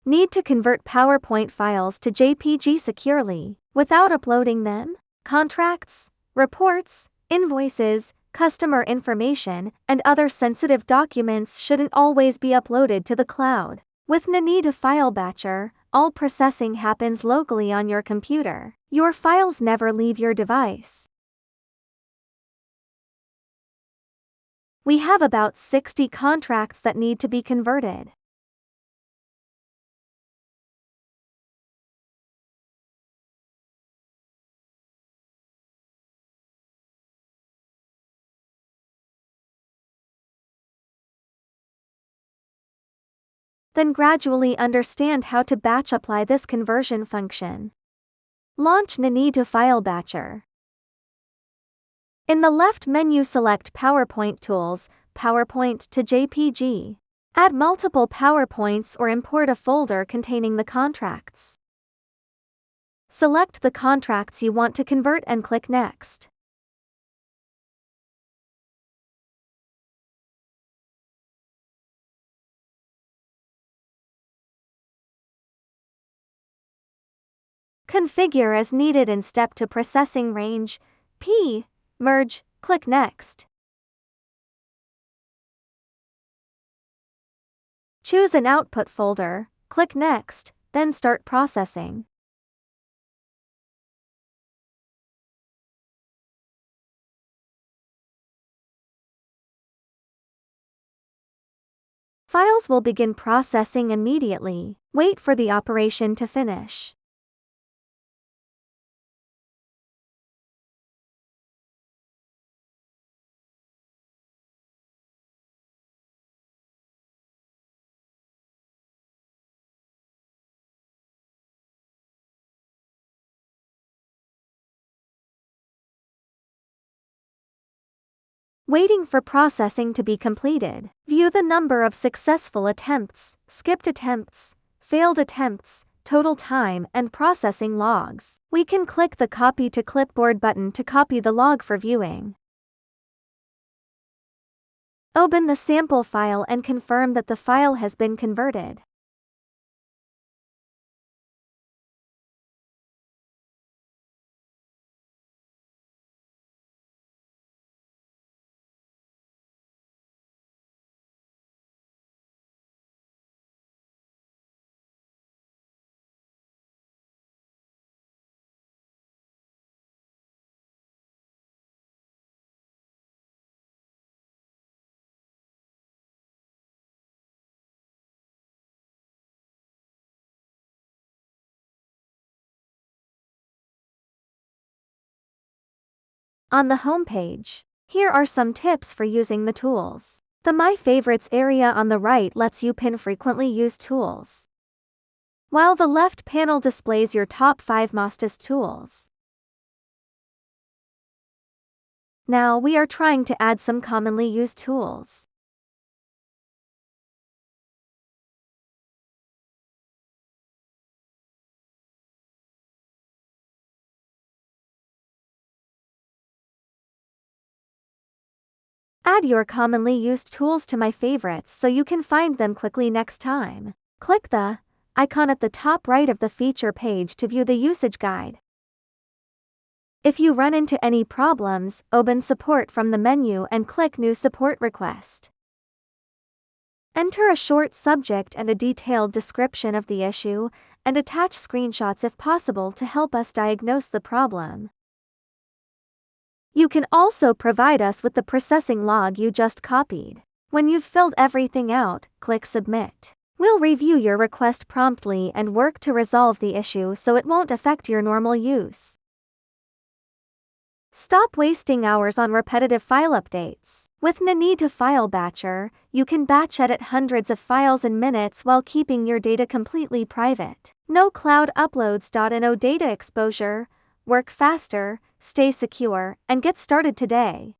Need to convert PowerPoint files to JPG securely without uploading them? Contracts, reports, invoices, customer information, and other sensitive documents shouldn't always be uploaded to the cloud. With Ninetu File Batcher, all processing happens locally on your computer. Your files never leave your device. We have about 60 contracts that need to be converted. Then gradually understand how to batch apply this conversion function. Launch Ninetu File Batcher. In the left menu, select PowerPoint Tools, PowerPoint to JPG. Add multiple PowerPoints or import a folder containing the contracts. Select the contracts you want to convert and click Next. Configure as needed in Step to Processing Range, P, Merge, click Next. Choose an output folder, click Next, then start processing. Files will begin processing immediately. Wait for the operation to finish. Waiting for processing to be completed. View the number of successful attempts, skipped attempts, failed attempts, total time, and processing logs. We can click the Copy to Clipboard button to copy the log for viewing. Open the sample file and confirm that the file has been converted. On the home page, here are some tips for using the tools. The My Favorites area on the right lets you pin frequently used tools, while the left panel displays your top 5 mostest tools. Now we are trying to add some commonly used tools. Add your commonly used tools to My Favorites so you can find them quickly next time. Click the icon at the top right of the feature page to view the usage guide. If you run into any problems, open Support from the menu and click New Support Request. Enter a short subject and a detailed description of the issue, and attach screenshots if possible to help us diagnose the problem. You can also provide us with the processing log you just copied. When you've filled everything out, click Submit. We'll review your request promptly and work to resolve the issue so it won't affect your normal use. Stop wasting hours on repetitive file updates. With Ninetu File Batcher, you can batch edit hundreds of files in minutes while keeping your data completely private. No cloud uploads. No data exposure. Work faster, stay secure, and get started today.